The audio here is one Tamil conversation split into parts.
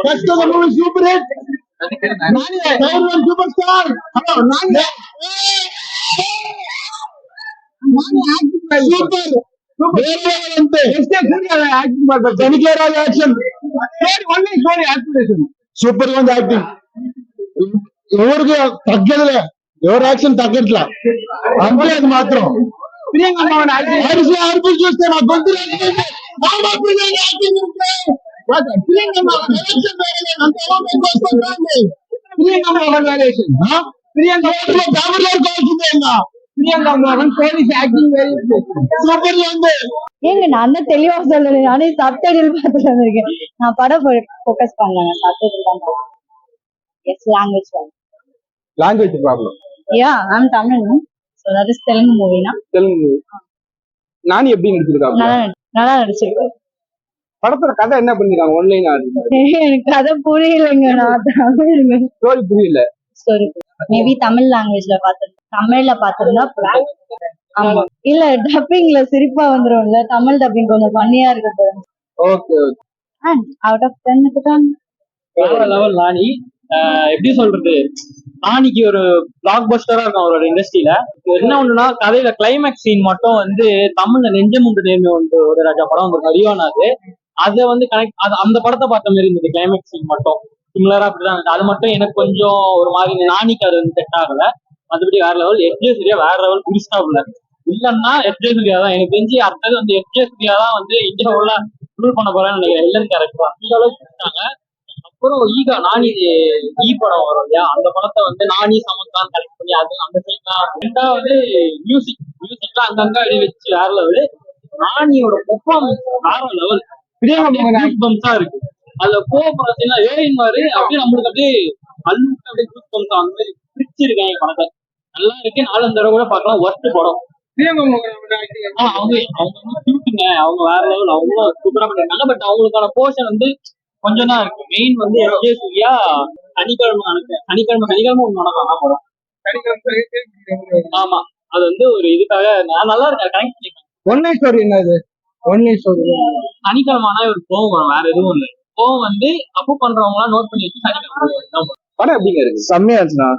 First of the movie super hit. Number one superstar. Hello, Nani. Super. Super గా ఉంది యాక్టింగ్. ఎవరికి తగ్గదులే, ఎవరు యాక్షన్ తగ్గట్లా అంతే. అది మాత్రం చూస్తే నా గొంతు ஏங்க நான் தான் தெளிவா சொல்லல, நானே சப்டைட்டில் பார்த்துட்டு வந்திருக்கேன். நான் படம் ஃபோக்கஸ் பண்ணல, சப்டைட்டில் தான் பார்த்தேன். Yes, language problem. Yeah, I'm Tamil, so that is Telugu மூவினா. தெலுங்கு மூவி. நானி எப்படி நடிச்சிருக்காங்க? நல்லா நடிச்சிருக்காங்க. படத்துல கதை என்ன பண்ணிருக்காங்க? ஒன்லைன் எனக்கு கதை புரியலைங்க, நான் தமிழுங்க. ஸ்டோரி புரியல. ஸ்டோரி மேபி தமிழ் லாங்குவேஜ்ல தமிழ்ல பாத்திருந்தா. ஆமா, இல்ல டப்பிங்ல சிரிப்பா வந்துரும்ல, தமிழ் டப்பிங் கொஞ்சம் பண்ணியா இருக்கு. Okay okay. அவுட் ஆஃப் 10 தான். லெவல் நானி. எப்படி சொல்றது, நானிக்கு ஒரு பிளாக் பஸ்டரா இருக்கும் அவரோட இண்டஸ்ட்ரியில. என்ன ஒண்ணுன்னா, கதையில கிளைமேக்ஸ் சீன் மட்டும் வந்து தமிழ்ல நெஞ்சமுண்டு நேர்மை ஒன்று ஒரு ராஜா படம் வந்து அறிவானாது. அதை வந்து கனெக்ட், அந்த படத்தை பார்த்த மாதிரி இருந்தது. கிளைமேக்ஸ் சீன் மட்டும் சிமிலரா அப்படிதான் இருந்தது. அது மட்டும் எனக்கு கொஞ்சம் ஒரு மாதிரி நானிக்கு அது வந்து செட் ஆகல. மற்றபடி வேற லெவல். எஸ்ஜே சூர்யா வேற லெவல் குடிஸ்டாப்ல இல்லன்னா எஸ்ஜே சூர்யா தான் எனக்கு தெரிஞ்சு. அடுத்தது வந்து எஸ்ஜே சூர்யா தான் வந்து இந்தியா உள்ள ரூல் பண்ண போறேன்னு நினைக்கிறேன். இல்லன்னு கேரக்டர் அந்த அளவுக்கு கொடுத்தாங்க. அப்புறம் ஈகா நானி படம் வரும் இல்லையா, அந்த படத்தை வந்து நானி சமந்தான் கலெக்ட் பண்ணி அது அந்த சைட் தான். ரெண்டாவது மியூசிக்ல அங்கங்க அடி வச்சு வேற லெவலு. நானியோட பெர்ஃபார்மன்ஸ் வேற லெவல். பம்ஸா இருக்கு. அதுல கோபுரத்தினா ஏன் மாதிரி அப்படியே நம்மளுக்கு அப்படியே அல்லுக்கு அப்படியே கூஸ் பம்ஸா அந்த மாதிரி பிரிச்சிருக்கேன் படத்தை. நல்லா இருக்கு. 4 தடவை கூட பார்க்கலாம். ஒர்ஸ்ட் படம். அவங்க கியூட்டுங்க, அவங்க வேற லெவல். அவங்களும் சூப்பரா பண்ணிருக்காங்க. பட் அவங்களுக்கான போர்ஷன் வந்து கொஞ்சம் தான் இருக்கு. மெயின் வந்து எஸ்ஜே சூர்யா சனிக்கிழமை ஒண்ணு நடக்கலாம் படம். ஆமா, அது வந்து ஒரு இதுக்காக நல்லா இருக்கா கனெக்ட் பண்ணிருக்காங்க. ஒன்லைன் ஸ்டோரி என்னது? ஒன்லைன் ஸ்டோரி சனிக்கிழமை ஆனா ஒரு கோவம் வரும், வேற எதுவும் இல்லை. கோவம் வந்து தப்பு பண்றவங்க எல்லாம் நோட் பண்ணி வச்சு சனிக்கிழமை. படம் எப்படிங்க இருக்கு? செம்மையா இருந்துச்சுண்ணா.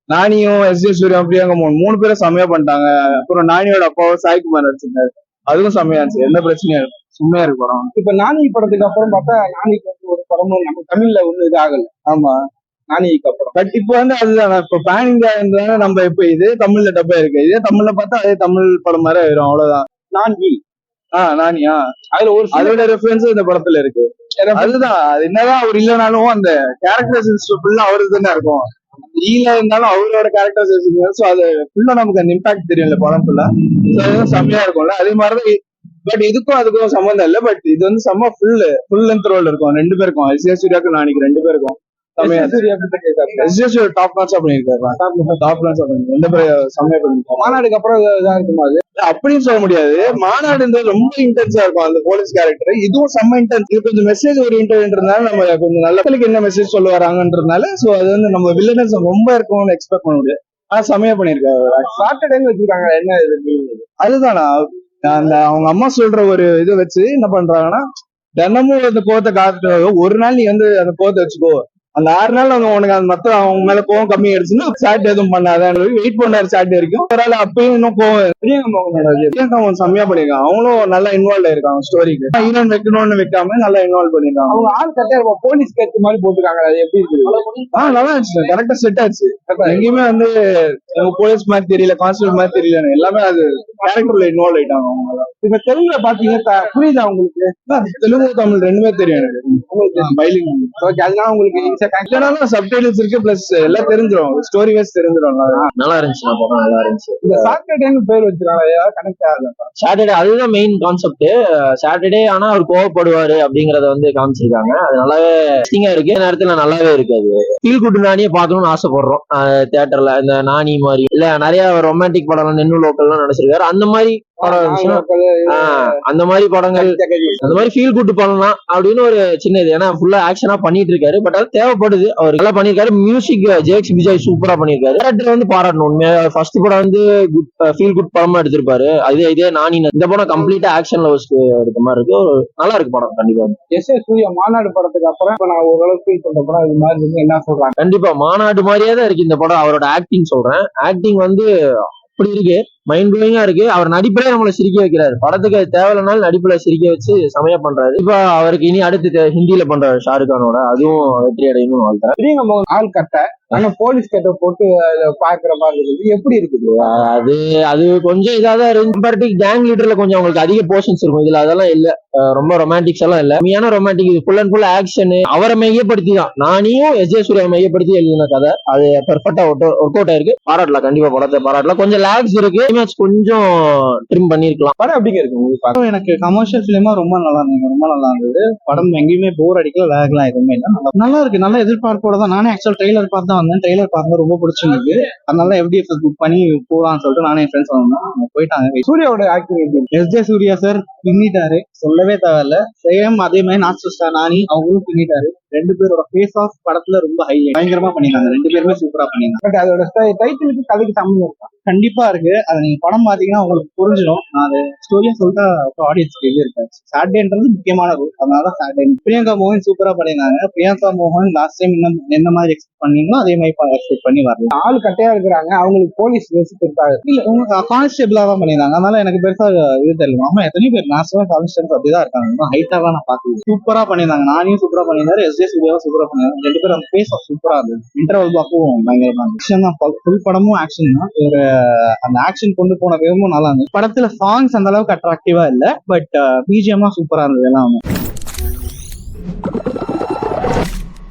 நானியும் எஸ்ஜே சூர்யா பிரியங்கா மோகன் 3 பேரும் செம்மையா பண்ணிட்டாங்க. அப்புறம் நானியோட அப்பாவும் சாய்குமார் நடிச்சிருந்தாரு, அதுவும் செம்மையா இருந்துச்சு. எந்த பிரச்சனையும் இருக்கு, சும்மையா இருக்கு படம். இப்ப நானி படத்துக்கு அப்புறம் பார்த்தா நானிக்கு வந்து ஒரு படமும் நம்ம தமிழ்ல ஒண்ணு இது ஆகல. ஆமா, நானிக்கு அப்புறம். பட் இப்ப வந்து அதுதான் இப்ப பேன் இந்தியா இருந்தாலும் நம்ம இப்ப இது தமிழ்ல டப்பா இருக்கு. இதே தமிழ்ல பார்த்தா அதே தமிழ் படம் மாதிரி ஆயிரும், அவ்வளவுதான். நானியா அதுல ஒரு அதோட ரெஃபரன்ஸ் இந்த படத்துல இருக்கு. அதுதான், அது என்னதான் அவர் இல்லைனாலும் அந்த கேரக்டர்ஸ் ஃபுல்லா அவரு தானே இருக்கும். ஈல இருந்தாலும் அவரோட கேரக்டர்ஸ் அது ஃபுல்லா நமக்கு அந்த இம்பாக்ட் தெரியும்ல படம் ஃபுல்லா. செம்மையா இருக்கும்ல. அதே மாதிரிதான். பட் இதுக்கும் அதுக்கும் சம்மந்தம் இல்ல. பட் இது வந்து செம்ம ஃபுல் லென்த் ரோல் இருக்கும் 2 பேருக்கும். எஸ்ஜே சூர்யாக்கு நானிக்கு 2 பேருக்கும் டாப் நாட்சா பண்ணிருக்காரு. மாநாடுக்கு அப்புறம் இதா இருக்குமா அது அப்படின்னு சொல்ல முடியாது. மாநாடுன்றது ரொம்ப இன்டென்ஸா இருக்கும் அந்த போலீஸ் கேரக்டர். இதுவும் செம்ம இன்டென்ஸ். இது கொஞ்சம் மெசேஜ் ஓரியன்ட்ன்றதுனால நம்ம கொஞ்சம் நல்ல என்ன மெசேஜ் சொல்ல வராங்கன்றதுனால சோ அது வந்து நம்ம வில்லனஸ் ரொம்ப இருக்கும்னு எக்ஸ்பெக்ட் பண்ண முடியாது. ஆனா செம்மையா பண்ணிருக்காரு. சாட்டர்டேன்னு வச்சிருக்காங்க. என்ன அதுதானா அந்த அவங்க அம்மா சொல்ற ஒரு இதை வச்சு என்ன பண்றாங்கன்னா, தினமும் அந்த கோவத்தை காத்துட்டு ஒரு நாள் நீ வந்து அந்த கோவத்தை வச்சுக்கோ, அந்த 6 நாள் உனக்கு அந்த மத்த அவங்க மேல கோவம் கம்மி ஆயிடுச்சுன்னா சாட் எதுவும் பண்ணாத வெயிட் பண்ணாரு. சாட் வரைக்கும் ஒரு ஆள் அப்பயும் இன்னும் கோவம். பிரியங்கா செம்மையா பண்ணிருக்காங்க. அவங்களும் நல்லா இன்வால்வ் ஆயிருக்காங்க ஸ்டோரிக்கு. ஹீரோன் வைக்கணும்னு வைக்காம நல்லா இன்வால்வ் பண்ணிருக்காங்க. அவங்க ஆள் கரெக்டா போலீஸ் கேட்டு மாதிரி போட்டுருக்காங்க. அது எப்படி இருக்கு? நல்லா இருந்துச்சு, கரெக்டா செட் ஆச்சு. எங்கேயுமே வந்து போலீஸ் மாதிரி தெரியல, கான்ஸ்டபிள் மாதிரி தெரியல, எல்லாமே அது கேரக்டர்ல இன்வால்வ் ஆயிட்டாங்க. அவங்க இப்ப தெலுங்குல பாத்தீங்கன்னா புரியுதா உங்களுக்கு? தெலுங்கு தமிழ் 2மே தெரியும் எனக்கு. பைலிங். அதனால உங்களுக்கு சப்டைட்டில்ஸ் இருக்கு, பிளஸ் எல்லாம் தெரிஞ்சிடும், ஸ்டோரி வைஸ் தெரிஞ்சிடும். நல்லா இருந்துச்சு. நல்லா இருந்துச்சு. இந்த சாட்டர்டேன்னு பேர் வச்சிருக்காங்க, கனெக்ட் ஆகல. சாட்டர்டே அதுதான் மெயின் கான்செப்ட். சாட்டர்டே ஆனா அவர் கோவப்படுவாரு அப்படிங்கறத வந்து காமிச்சிருக்காங்க. அது நல்லாவே இருக்கு. நேரத்துல நல்லாவே இருக்கு. அது ஃபீல் குட் நானியே பார்க்கணும்னு ஆசைப்படுறோம் தியேட்டர்ல. இந்த நானி மாதிரி இல்ல நிறைய ரொமான்டிக் படம் நின்னு லோக்கல்லாம் நடிச்சிருக்காரு. அந்த மாதிரி அந்த மாதிரி படங்கள், அந்த மாதிரி ஃபீல் குட் பண்ணலாம் அப்படின்னு ஒரு சின்ன இது. ஏன்னா ஃபுல்லா ஆக்ஷனா பண்ணிட்டு இருக்காரு. பட் அது தேவை தேவைப்படுது. அவர் நல்லா பண்ணிருக்காரு. மியூசிக் ஜேஎக்ஸ் விஜய் சூப்பரா பண்ணிருக்காரு. டேரக்டர் வந்து பாராட்டணும். உண்மையா ஃபர்ஸ்ட் படம் வந்து ஃபீல் குட் படமா எடுத்திருப்பாரு. இதே நானி இந்த படம் கம்ப்ளீட்டா ஆக்ஷன் லவர்ஸ்க்கு எடுத்த மாதிரி இருக்கு. நல்லா இருக்கு படம் கண்டிப்பா. சூர்யா மாநாடு படத்துக்கு அப்புறம் இப்ப நான் ஓரளவுக்கு ஃபீல் பண்ற படம் இது மாதிரி இருக்கு. என்ன சொல்றாங்க? கண்டிப்பா மாநாடு மாதிரியே தான் இருக்கு இந்த படம். அவரோட ஆக்டிங் சொல்றேன். ஆக்டிங் வந்து அப்படி இருக்கு, மைண்ட் ப்ளோயிங்கா இருக்கு. அவர் நடிப்புலயே நம்மளை சிரிக்க வைக்கிறாரு. படத்துக்கு தேவையில்லைனாலும் நடிப்புல சிரிக்க வச்சு செமையா பண்றாரு. இப்ப அவருக்கு இனி அடுத்து ஹிந்தியில பண்ற ஷாருக் கானோட அதுவும் வெற்றி அடையணும் வாழ்த்துறேன். பிரியங்கா ஆள் கட்ட ஆனா போலீஸ் கட்ட போட்டு பாக்குற மாதிரி இருக்குது. எப்படி இருக்குது? அது கொஞ்சம் இதாதான் இருக்கு. கம்பேரிட்டிவ் கேங் லீடர்ல கொஞ்சம் அவங்களுக்கு அதிக போர்ஷன்ஸ் இருக்கும். இதுல அதெல்லாம் இல்ல. ரொம்ப ரொமான்டிக்ஸ் எல்லாம் இல்ல. உண்மையான ரொமான்டிக் இது ஃபுல் அண்ட் ஃபுல் ஆக்ஷன். அவரை மையப்படுத்தி தான் நானியும் எஸ் ஜே சூர்யா மையப்படுத்தி எழுதின கதை. அது பெர்ஃபெக்டா ஒர்க் அவுட் ஆயிருக்கு. பாராட்டலாம், கண்டிப்பா படத்தை பாராட்டலாம். கொஞ்சம் லேக்ஸ் இருக்கு, கொஞ்சம் ட்ரிம் பண்ணிருக்கலாம். படம் எப்படி இருக்கு உங்களுக்கு? படம் எனக்கு கமர்ஷியல் ஃபிலிமா ரொம்ப நல்லா இருந்தது. ரொம்ப நல்லா இருந்தது படம். எங்கேயுமே போர் அடிக்கல, லேக்லாம் எதுவுமே இல்லை. நல்லா இருக்கு. நல்ல எதிர்பார்ப்போட தான். நானே ஆக்சுவல் ட்ரெய்லர் பார்த்து தான் வந்தேன். ட்ரெய்லர் பார்த்து ரொம்ப பிடிச்சிருக்கு. அதனால FDFS புக் பண்ணி போகலாம்னு சொல்லிட்டு நானே என் ஃப்ரெண்ட்ஸ் வந்தோம், போயிட்டாங்க. சூர்யாவோட acting S J Suriya sir பின்னிட்டாரு, சொல்லவே தேவையில்ல. சேம் அதே மாதிரி நாட் ஸ்டார் நானி அவங்களும் பின்னிட்டாரு. ரெண்டு பேரோட ஃபேஸ் ஆஃப் படத்துல ரொம்ப பயங்கரமா பண்ணிருக்காங்க. ரெண்டு பேருமே சூப்பரா பண்ணிருக்காங்க. பட் அதோட டைட்டிலுக்கு கதைக்கு சம்பந்தம் இருக்கா? கண்டிப்பா இருக்கு. அதை நீங்க படம் பாத்தீங்கன்னா உங்களுக்கு புரிஞ்சிடும். நான் அது ஸ்டோரியா சொல்லிட்டா ஆடியன்ஸ்க்கு இது இருக்காது. சாட்டர்டேன்றது முக்கியமான ரூல், அதனால சாட்டர்டே. பிரியங்கா மோகன் சூப்பரா பண்ணிருந்தாங்க. பிரியங்கா மோகன் லாஸ்ட் டைம் என்ன மாதிரி எக்ஸ்பெக்ட் பண்ணீங்களோ அதே மாதிரி எக்ஸ்பெக்ட் பண்ணி வரல. ஆள் கட்டையா இருக்கிறாங்க, அவங்களுக்கு போலீஸ் இருக்காது. இல்ல உங்க கான்ஸ்டபிளா தான் பண்ணிருந்தாங்க. அதனால எனக்கு பெருசா இது தெரியல. ஆமா எத்தனையோ பேர் நேஷனல் கான்ஸ்டபிள் அப்படிதான் இருக்காங்க. ஹைட்டா தான் நான் பாக்குறேன். சூப்பரா பண்ணிருந்தாங்க. நானும் சூப்பரா பண்ணியிருந்தாரு. எஸ் ஜே சூர்யாவும் சூப்பரா பண்ணிருந்தாங்க. ரெண்டு பேரும் அந்த ஃபேஸ் ஆஃப் சூப்பரா இருந்தது. இன்டர்வல் பாக்கும் பயங்கரமா ஆக்ஷன் தான். ஃபுல் படமும் ஆக்ஷன் தான். ஒரு அந்த ஆக்ஷன் கொண்டு போன விதமும் நல்லா இருந்தது. படத்துல சாங்ஸ் அந்த அளவுக்கு அட்ராக்டிவா இல்ல, பட் பிஜிஎம் சூப்பரா இருந்தது எல்லாமே.